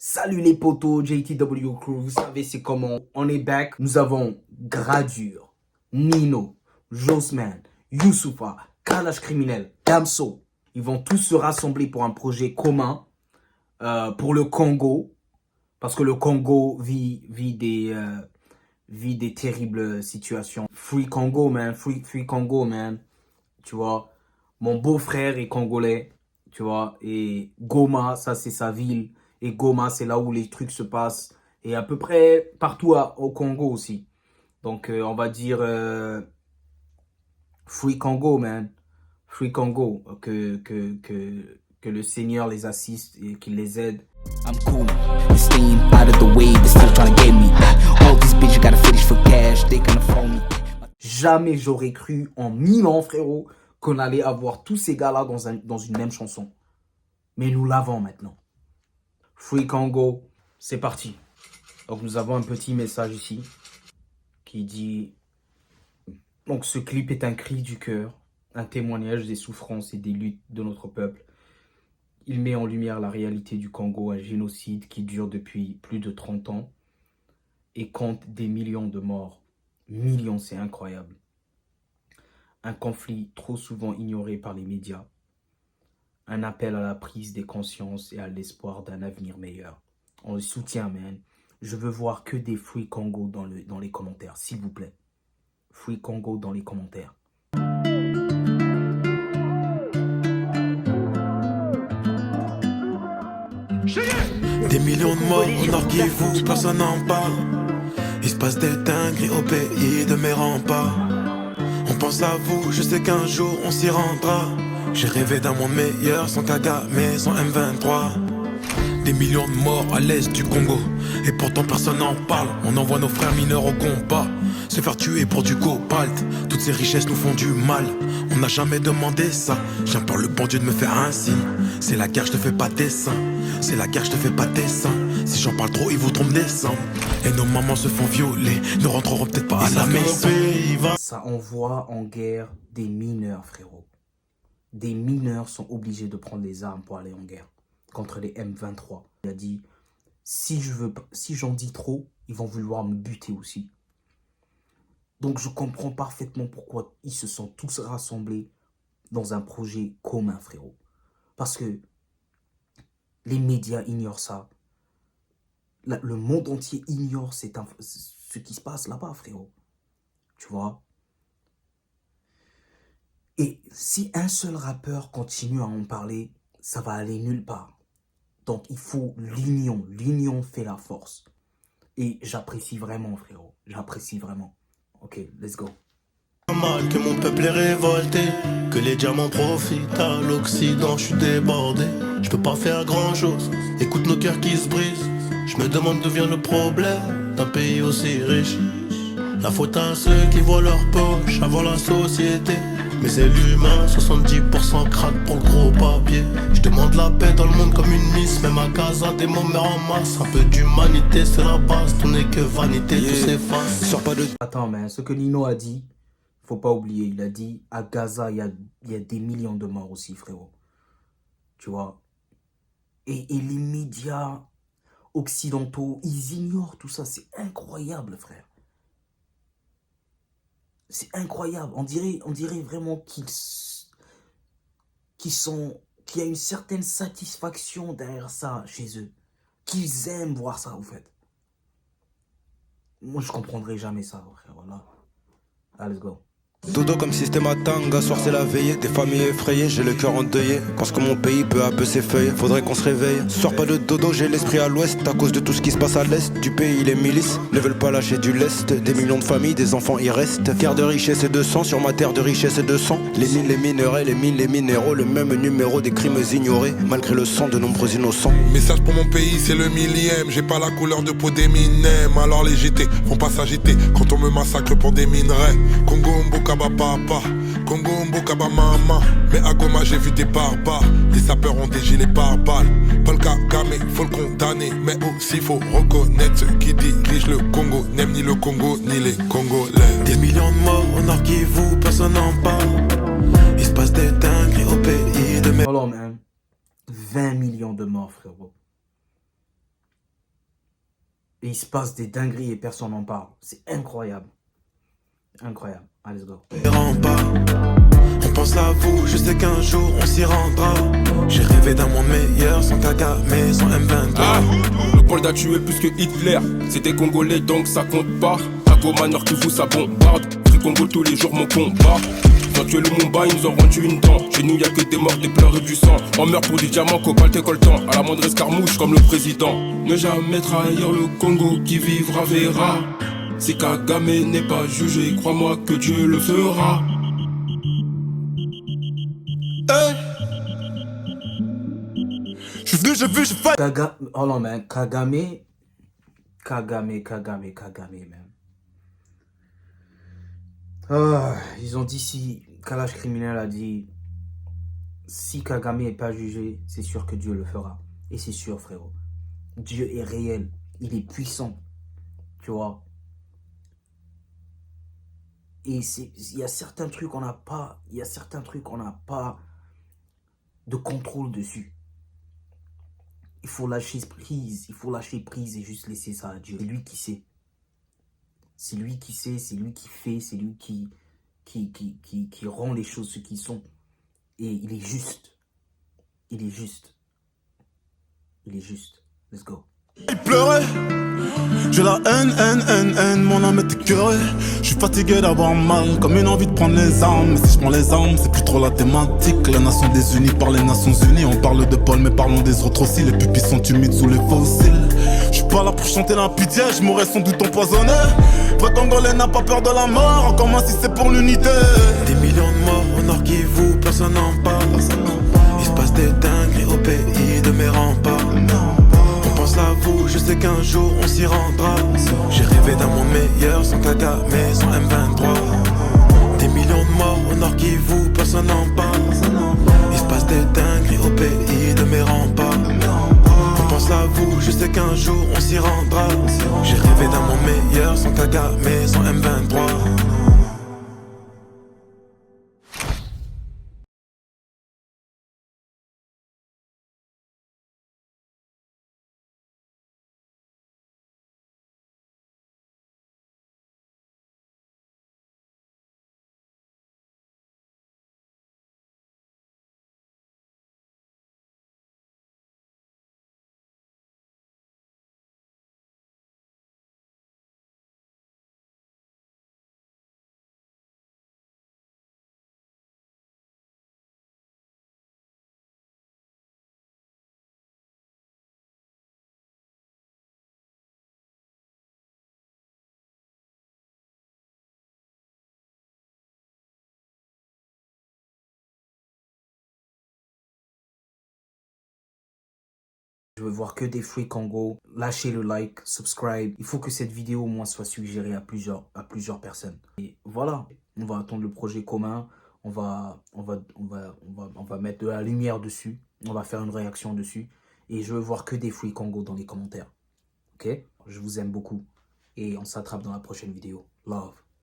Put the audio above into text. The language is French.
Salut les potos, JTW Crew, vous savez c'est comment, on est back. Nous avons Gradure, Nino, Josman, Youssoufa, Kalash Criminel, Damso. Ils vont tous se rassembler pour un projet commun pour le Congo. Parce que le Congo vit des terribles situations. Free Congo, man, free Congo, man. Tu vois, mon beau-frère est congolais, tu vois, et Goma, ça c'est sa ville. Et Goma, c'est là où les trucs se passent. Et à peu près partout au Congo aussi. Donc, on va dire Free Congo, man. Free Congo. Que le Seigneur les assiste et qu'il les aide. I'm cool, they staying out of the way, they still trying to get me. All these bitches gotta finish for cash, they gonna phone me. Jamais j'aurais cru en 1000 ans, frérot, qu'on allait avoir tous ces gars-là dans une même chanson. Mais nous l'avons maintenant. Free Congo, c'est parti. Donc nous avons un petit message ici qui dit... Donc ce clip est un cri du cœur, un témoignage des souffrances et des luttes de notre peuple. Il met en lumière la réalité du Congo, un génocide qui dure depuis plus de 30 ans et compte des millions de morts. Millions, c'est incroyable. Un conflit trop souvent ignoré par les médias. Un appel à la prise des consciences et à l'espoir d'un avenir meilleur. On le soutient, man. Je veux voir que des Free Congo dans les commentaires, s'il vous plaît. Free Congo dans les commentaires. Des millions de morts au nord qui vous, personne n'en parle. Il se passe des dingueries au pays de mes remparts. On pense à vous, je sais qu'un jour on s'y rendra. J'ai rêvé d'un monde meilleur, sans Kagame, sans M23. Des millions de morts à l'est du Congo, et pourtant personne n'en parle. On envoie nos frères mineurs au combat, se faire tuer pour du cobalt. Toutes ces richesses nous font du mal, on n'a jamais demandé ça. J'implore le bon Dieu de me faire un signe. C'est la guerre, je te fais pas dessin. C'est la guerre, je te fais pas dessin. Si j'en parle trop, ils voudront me descendre. Et nos mamans se font violer, ne rentreront peut-être pas à la maison. Ça envoie en guerre des mineurs, frérot. Des mineurs sont obligés de prendre les armes pour aller en guerre contre les M23. Il a dit, si j'en dis trop, ils vont vouloir me buter aussi. Donc je comprends parfaitement pourquoi ils se sont tous rassemblés dans un projet commun, frérot. Parce que les médias ignorent ça. Le monde entier ignore ce qui se passe là-bas, frérot. Tu vois? Et si un seul rappeur continue à en parler, ça va aller nulle part. Donc il faut l'union. L'union fait la force. Et j'apprécie vraiment, frérot. J'apprécie vraiment. Ok, let's go. Mal que mon peuple est révolté, que les diamants profitent à l'Occident, je suis débordé. Je peux pas faire grand chose, écoute nos cœurs qui se brisent. Je me demande d'où vient le problème d'un pays aussi riche. La faute à ceux qui voient leur poche avant la société. Mais c'est l'humain, 70% craque pour le gros papier. Je demande la paix dans le monde comme une miss. Même à Gaza, des mots meurent en masse. Un peu d'humanité, c'est la base. Tout n'est que vanité, tout s'efface. Sors pas de... Attends, mais ce que Nino a dit, faut pas oublier. Il a dit, à Gaza, il y a des millions de morts aussi, frérot. Tu vois? Et les médias occidentaux, ils ignorent tout ça. C'est incroyable, frère. C'est incroyable. On dirait vraiment qu'il y a une certaine satisfaction derrière ça chez eux. Qu'ils aiment voir ça, en fait. Moi, je comprendrai jamais ça, frère. Voilà. Allez, let's go. Dodo comme système à tanga, soir c'est la veillée. Des familles effrayées, j'ai le cœur endeuillé. Pense que mon pays peu à peu s'effeuille, faudrait qu'on se réveille. Ce soir pas de dodo, j'ai l'esprit à l'ouest. À cause de tout ce qui se passe à l'est du pays, les milices ne veulent pas lâcher du lest. Des millions de familles, des enfants y restent. Guerre de richesse et de sang, sur ma terre de richesse et de sang. Les mines, les minerais, les mines, les minéraux. Le même numéro des crimes ignorés, malgré le sang de nombreux innocents. Message pour mon pays, c'est le millième. J'ai pas la couleur de peau d'Eminem. Alors les GT vont pas s'agiter quand on me massacre pour des minerais. Congo Mbokaba papa, Congo Mbokaba mama. Mais à Goma j'ai vu des barbares. Les sapeurs ont des gilets pare-balles. Paul Kagame, faut le condamner. Mais aussi faut reconnaître ceux qui dirigent le Congo. N'aiment ni le Congo ni les Congolais. Des millions de morts au nord qui vous, personne n'en parle. Il se passe des dingueries au pays de mes... Hold on, man. 20 millions de morts, frérot. Et il se passe des dingueries et personne n'en parle. C'est incroyable. Incroyable. Allez, let's go. On pense à vous, je sais qu'un jour on s'y rendra. J'ai rêvé d'un monde meilleur, sans Kagame, sans M23. Ah, le Paul a tué plus que Hitler. C'était congolais donc ça compte pas. Taco Manor qui vous ça bombarde. Free Congo tous les jours mon combat. Ils ont tué le Mumba, ils nous ont rendu une dent. Chez nous y'a que des morts, des pleurs et du sang. On meurt pour du diamant, cobalt et coltan. À la moindre escarmouche comme le président. Ne jamais trahir le Congo, qui vivra verra. Si Kagame n'est pas jugé, crois-moi que Dieu le fera. Hey. Je suis venu, j'ai vu, j'ai failli. Oh non, man. Kagame, man. Ah, ils ont dit si... Kalash Criminel a dit... Si Kagame n'est pas jugé, c'est sûr que Dieu le fera. Et c'est sûr, frérot. Dieu est réel. Il est puissant. Tu vois. Et il y a certains trucs qu'on n'a pas... Il y a certains trucs qu'on n'a pas de contrôle dessus. Il faut lâcher prise. Il faut lâcher prise et juste laisser ça à Dieu. C'est lui qui sait. C'est lui qui sait, c'est lui qui fait, c'est lui qui rend les choses ce qu'ils sont. Et il est juste. Il est juste. Il est juste. Let's go. Il pleurait. J'ai la haine, mon âme est écœurée. Je suis fatigué d'avoir mal, comme une envie de prendre les armes. Mais si je prends les armes, c'est plus trop la thématique. Les nations désunies par les Nations Unies. On parle de Paul, mais parlons des autres aussi. Les pupilles sont humides sous les fossiles. Je suis pas là pour chanter la pitié, je m'aurais sans doute empoisonné. Vrai Congolais n'a pas peur de la mort, encore moins si c'est pour l'unité. Des millions de morts au nord qui vous, personne n'en parle. Il se passe des dingueries au pays de mes remparts. À vous, je sais qu'un jour on s'y rendra. J'ai rêvé d'un monde meilleur, sans Kagame, sans M23. Des millions de morts au nord qui vous, personne n'en parle. Il se passe des dingueries au pays de mes remparts. On pense à vous, je sais qu'un jour on s'y rendra. J'ai rêvé d'un monde meilleur, sans Kagame, sans M23. Je veux voir que des Free Congo. Lâchez le like, subscribe. Il faut que cette vidéo au moins soit suggérée à plusieurs personnes. Et voilà, on va attendre le projet commun. On va mettre de la lumière dessus. On va faire une réaction dessus. Et je veux voir que des Free Congo dans les commentaires. Ok? Je vous aime beaucoup. Et on s'attrape dans la prochaine vidéo. Love.